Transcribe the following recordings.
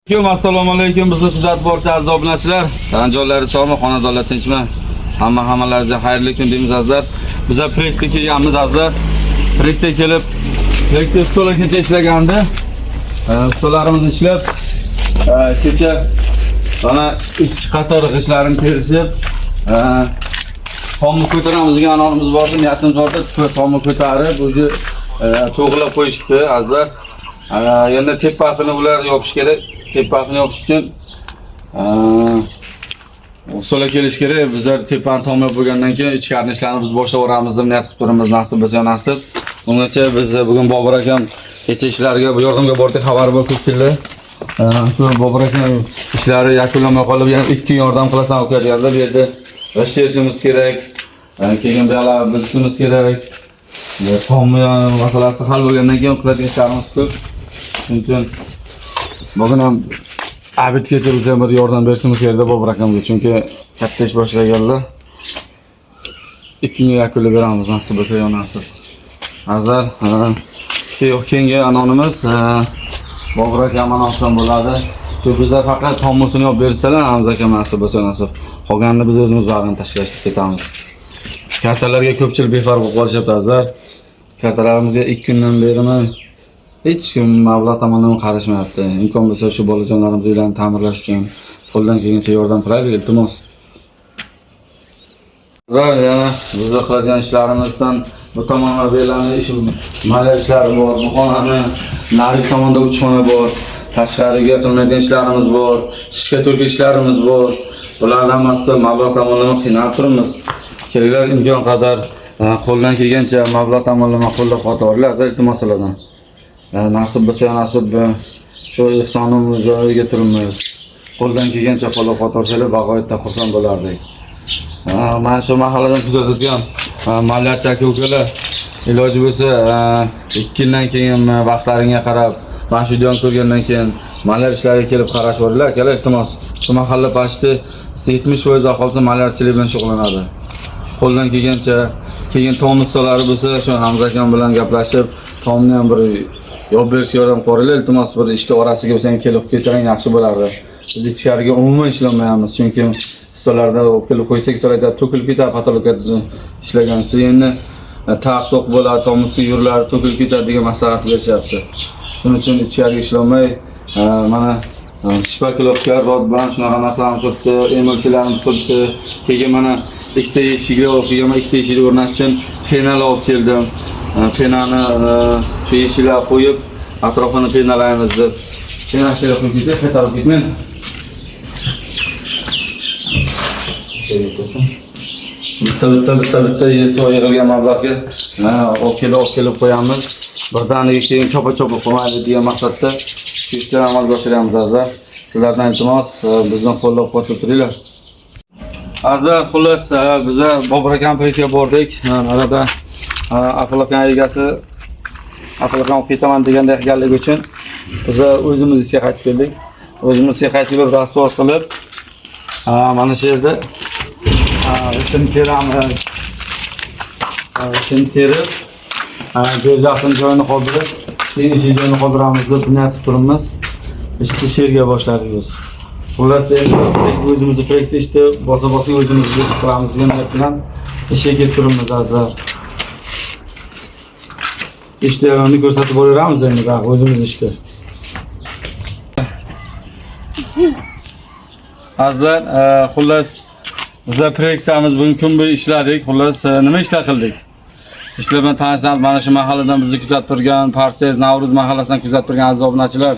Assalomu alaykum. Bizni kuzatib boruvchi aziz obunachilar, tan-jonlari sog'mi, xonadonlar tinchmi? Hammalariga xayrli kun deymiz azizlar. Biz proyektga kelganmiz azizlar. Proyektga kelib, proyektda stol kecha ishlagandi. Stollarimizni ishlab, kecha mana ikki qator g'ishlarini terishib, tomni ko'taramiz degan anonimiz bordi, niyatimiz bordi. Tomni ko'tarib, o'zi to'g'rilab qo'yishdi azizlar. Endi tepasini ular yopish kerak. Tepasini yopish uchun ustolar kelish kerak. Bizlar tepani tomlab bo'lgandan keyin ichkarida ishlarni biz boshlab yuboramiz deb niyat qilib turibmiz, nasib bo'lsa nasib. Ungacha biz bugun Bobur akam kecha ishlarga yordamga bordik, xabar bor ko'p keldi. Shu Bobur akam ishlari yakunlamay qolib, yana 2 kun yordam qilasan uka deganlar, bu yerda g'ishtimiz kerak. Keyin buyoqlar bilishimiz kerak. Tomni masalasi hal bo'lgandan keyin qiladigan ishlarimiz ko'p. Shuning uchun bugun ham abitgacha biz ham bir yordam berishimiz kerak deb Bobur akamga, chunki katta ish boshlaganlar. 2 kunga yakunlab beramiz, nasib bo'lsa nasib. Azar, keyingi anonimiz Bobur akam anonsan bo'ladi. Bizlar faqat tomosini olib bersalar, Hamza akam nasib bo'lsa nasib. Qolganini biz o'zimiz bag'rini tashlashib ketamiz. Kartalarga ko'pchilik befarq bo'lib qolishyapti azar. Kartalarimizga 2 kundan berimi hech kim mablag' tomonidan qarashmayapti. Imkon bo'lsa shu bolajonlarimiz uylarini ta'mirlash uchun qo'ldan kelgancha yordam qilaylik, iltimos. Yana bizlar qiladigan ishlarimizdan bu tomonga berilgan ish maliya ishlari bor. Bu xonani nari tomonda 3 xona bor. Tashqariga qilinadigan ishlarimiz bor. Shishka to'kish ishlarimiz bor. Bulardan hammasidan mablag' tomonidan qiynalib turibmiz. Keraklar imkon qadar qo'ldan kelgancha mablag' tomonidan qo'llab-quvvatlaylik, iltimoslardan. Nasib bo'lsa nasib shu ehsonimizni joyiga turibmiz. Qo'ldan kelgancha qo'llab-quvvatlasangiz bag'oyatda xursand bo'lardik. Mana shu mahalladan kuzatadigan mallarcha aka-ukalar iloji bo'lsa 2 yildan keyin vaqtlaringga qarab, mana shu videoni ko'rgandan keyin mallar ishlariga kelib qarashinglar, akalar, iltimos. Shu mahalla pashti 70% aholisi mallarchilik bilan shug'ullanadi. Qo'ldan kelgancha, keyin tom ustalari bo'lsa, shu Hamza akam bilan gaplashib, tomni ham bir yo'l berishga yordam qo'ringlar, iltimos. Bir ishni orasiga bo'lsang kelib kelsang yaxshi bo'lardi. Biz ichkariga umuman ishlamayapmiz, chunki ustalarda kelib qo'ysak so'raydi, to'kilib ketadi, patologga ishlagan ish. Endi taq-to'q bo'ladi, tomisi yurlari to'kilib ketadi degan maslahat berishyapti. Shuning uchun ichkariga ishlamay, mana shpakilovka rod bilan shunaqa narsalarni turibdi, emulsiyalarni turibdi. Keyin mana ikkita eshikga o'qigan, ikkita eshikni o'rnash uchun penal olib keldim. Penani shu eshiklarga qo'yib, atrofini penalaymiz deb. Penashlar qo'yib ketdi, qaytarib ketmang. Bitta yig'ilgan mablag'ga olib kelib qo'yamiz. Birdaniga keyin chopa-chopa qilmaydi degan maqsadda shu ishlarni amalga oshiramiz azizlar. Sizlardan iltimos, bizni qo'llab-quvvatlab turinglar. Azizlar, xullas biz Bobur akam proyektga bordik. Arada Apol akam egasi Apol akam olib ketaman deganda qilganligi uchun biz o'zimiz ishga qaytib keldik. O'zimizga qaytib rasvo qilib mana shu yerda ishni teramiz. Ishni terib, bezasini joyini qoldirib, keyin ish joyini qoldiramiz deb niyat qilib turibmiz. Ishni sherga boshladik biz. Xullas o'zimizni proyektda ishni bosa-bosa o'zimiz qilamiz degan niyat bilan ishga kelib turibmiz azizlar. İşlerini ko'rsatib boramiz endi, o'zimiz ishda. Azizlar, xullas bizlar proyektimiz bugun kun bo'yi ishladik. Xullas nima ishlar qildik? Ishlar bilan tanishamiz. Mana shu mahalladan bizni kuzatib turgan, Parsiz, Navruz mahallasidan kuzatib turgan aziz obunachilar,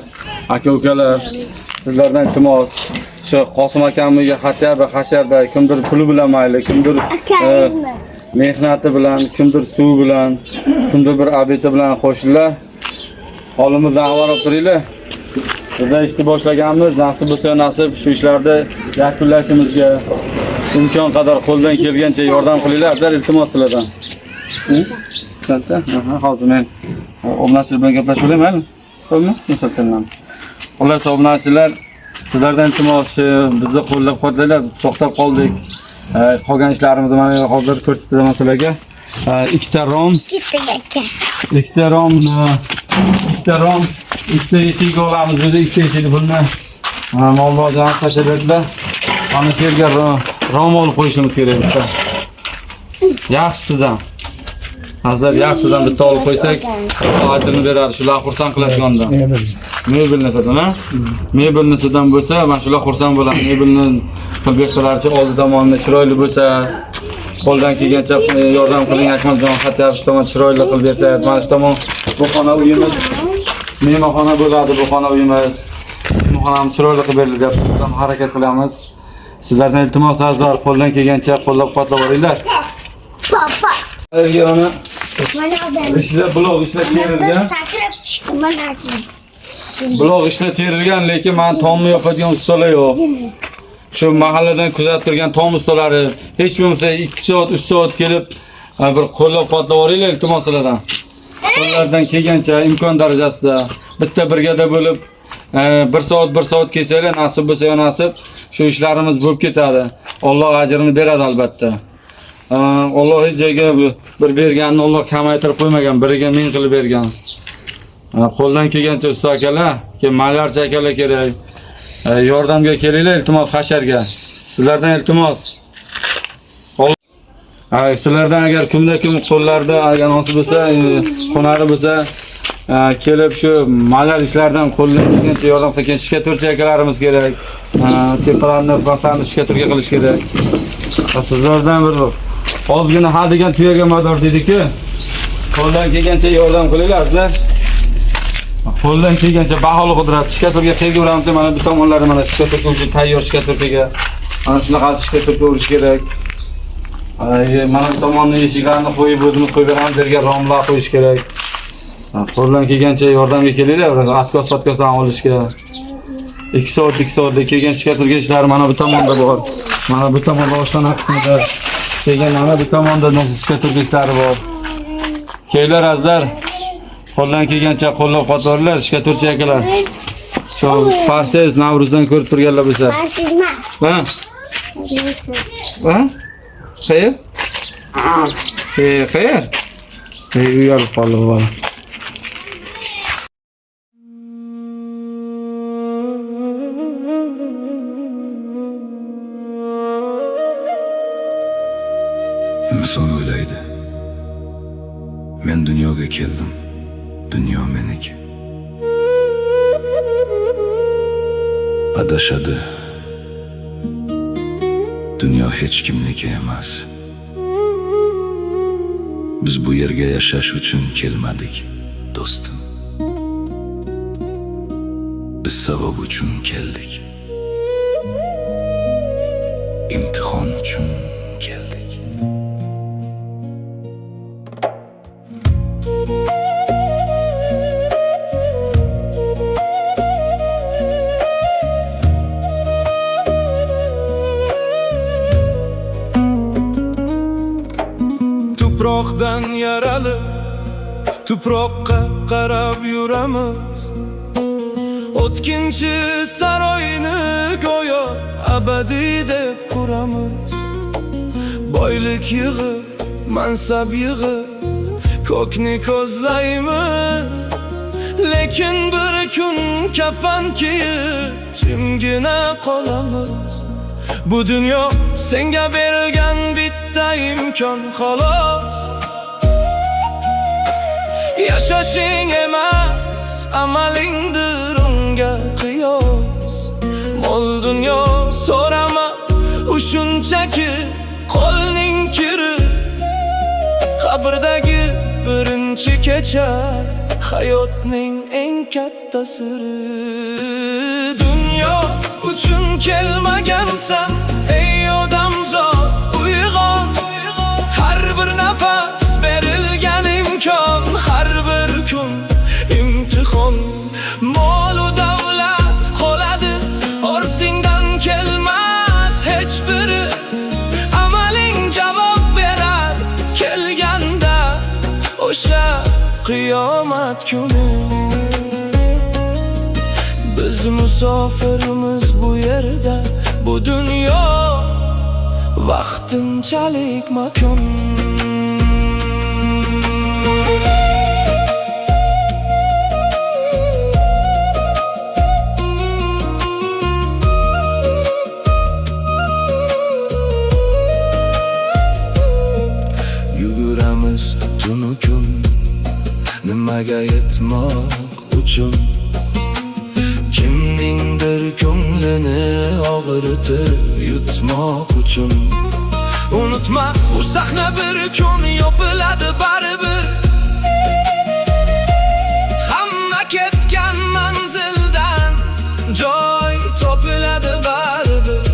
aka-ukalar, sizlardan iltimos, shu Qosim akamga xatyar va hasharda kimdir puli bilan mayli, kimdir mehnati bilan, kimdir suv bilan, kimdir bir abiti bilan qo'shillar. Holimizdan xabar olib turinglar. Bizlar ishni boshlaganmiz, nasib bo'lsa nasib shu ishlarda yakunlashimizga imkon qadar qo'ldan kelgancha yordam qilinglar, iltimos sizlardan. Katta, hozir men obunachilar bilan gaplashib olayman. Qo'ymiz, ko'rsatilgan. Xullas obunachilar, sizlardan iltimos bizni qo'llab-quvvatlanglar, to'xtab qoldik. Qolgan ishlarimizni mana hozir ko'rsataman sizlarga. Ikkita rom, ikkita eshik olamiz, o'zi ikkita eshik pulni Molboqani tashlabdilar. Mana shu yerga rom olib qo'yishimiz kerak bitta. Yaxshisidan. Hozir yaxshisidan bitta olib qo'ysak, oyatini berar, shular xursand qiladigan-da. Mebelni so'dan, ha? Mebelni so'dan bo'lsa, men shular xursand bo'laman. Mebelni qilib oldi tomonini chiroyli bo'lsa, qo'ldan kelgancha yordam qiling Akmaljon, xatyapsiz tomon chiroyli qilib bersa, mana shu tomon bu xona uyimiz, mehmonxona bo'ladi, bu xona uyimiz. Mehmonxonamiz chiroyli qilib berildi deb harakat qilamiz. Sizlardan iltimos azizlar, qo'ldan kelgancha qo'llab-quvvatlab boringlar. Papa. Mana ishlar buloq ishlar terilgan. Sakrab tushdi mana. Buloq ishlar terilgan, lekin men tomni yopadigan ustalar yo'q. Shu mahalladan kuzatib turgan tom ustalari hech bo'lmasa 2 soat, 3 soat kelib bir qo'llab-quvvatlab boringlar iltimoslardan. Qo'llardan kelgancha imkon darajasida bitta brigada bo'lib 1 soat kelsanglar, nasib bo'lsa yo nasib shu ishlarimiz bo'lib ketadi. Alloh ajrini beradi albatta. Alloh hech joyga bir berganini Alloh kamaytirib qo'ymagan, biriga ming qilib bergan. Qo'ldan kelgancha usta akalar, malarchi akalar kerak. Yordamga kelinglar iltimos hasharga. Sizlardan iltimos. Sizlardan agar kimda-kim qo'llarda agar nasib bo'lsa, hunari bo'lsa, kelib shu malar ishlardan qo'ldan kelgancha yordam qilgan shikatorchi akalarimiz kerak. Tepalarni paslarni shikatorga qilish kerak. Sizlardan bir ozgina ha degan tuyaga mador dedik-ku. Qo'ldan kelgancha yordam qilinglar. Qo'ldan kelgancha baholi qudrat shikatorga teguramiz, mana bu tomonlari mana shikatorga uchun tayyor shikatorga. Mana shunaqa shikatorga urish kerak. Mana bu tomonni eshiklarni qo'yib o'zimiz qo'yib beramiz, yerga romlar qo'yish kerak. Qo'ldan kelgancha yordamga kelinglar, atkos-patkosdan olishga. 2 soatlik kelgan shikatorga ishlari mana bu tomonda bor. Mana bu tomonda oshxona qismida kelgan mana bu tomonda shikatorga ishlari bor. Kelinglar azizlar. Qo'ldan kelgancha qo'llab-quvvatlanglar shikatorchi akalar. Shu Farsiz Navruzdan ko'rib turganlar bo'lsa. Farsiz emas. Ha? Ha? Xayr? Xayr. Uyalib qoldi bola. İnson o'ylaydi. Men dunyoga keldim. Dunyo meniki. Adashadi. Dunyo hech kimniki emas. Biz bu yerga yashash uchun kelmadik, do'stim. Biz savob uchun keldik. İmtihon uchun keldik. Tuproqdan yaralib, tuproqqa qarab yuramiz. O'tkinchi saroyni go'yo abadiy deb quramiz. Boylik yig'ib, mansab yig'ib, ko'kni ko'zlaymiz. Lekin bir kun kafan kiyib, jimgina qolamiz. Bu dunyo senga berilgan bitta imkon xolos. Yashashing emas, amalingdir unga qiyos. Mol dunyo so'rama, u shunchaki qo'lning kiri. Qabrdagi birinchi kecha hayotning eng katta siri. Dunyo uchun kelmagansan ey odamzod, uyg'on. Har bir nafas berilgan imkon, har bir kun imtihon. Mol u davlat qoladi, ortingdan kelmas hech biri. Amaling javob berar kelganda o'sha qiyomat kuni. Biz musofirmiz bu yerda, bu dunyo vaqtinchalik makon. seni og'ritib yutmoq uchun. Unutma, bu sahna bir kun yopiladi baribir. Hamma ketgan manzildan joy topiladi baribir.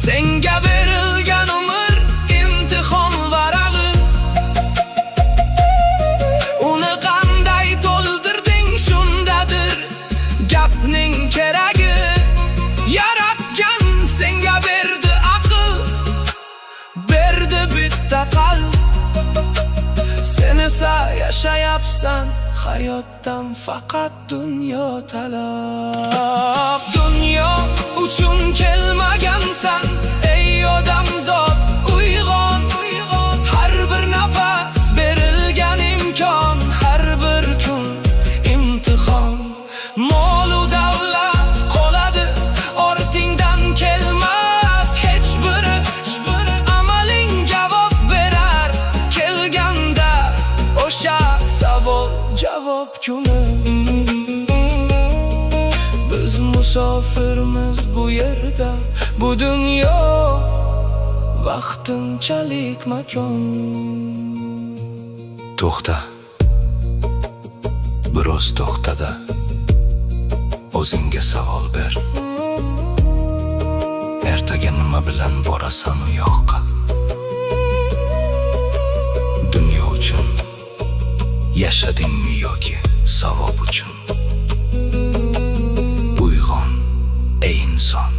Senga berilgan umr imtihon varag'i. Uni qanday to'ldirding shundadir gapning keragi. Yaratgan senga berdi aql, berdi bitta qalb. Sen esa yashayapsan hayotdan faqat dunyo talab. Dunyo uchun kelmagansan ey odamzod, uyg'on. Har bir nafas berilgan imkon, har bir kun imtihon. Mol-u davlat qoladi ortingdan, kelmas hech biri. Amaling javob berar kelganda o'sha savol javob kuni. Biz musofirmiz bu yerda, bu dunyo vaqtinchalik makon. To'xta, biroz to'xtada, o'zingga savol ber. Ertaga nima bilan borasan u yoqqa? Dunyo uchun yashadingmi yoki savob uchun? Uyg'on ey inson.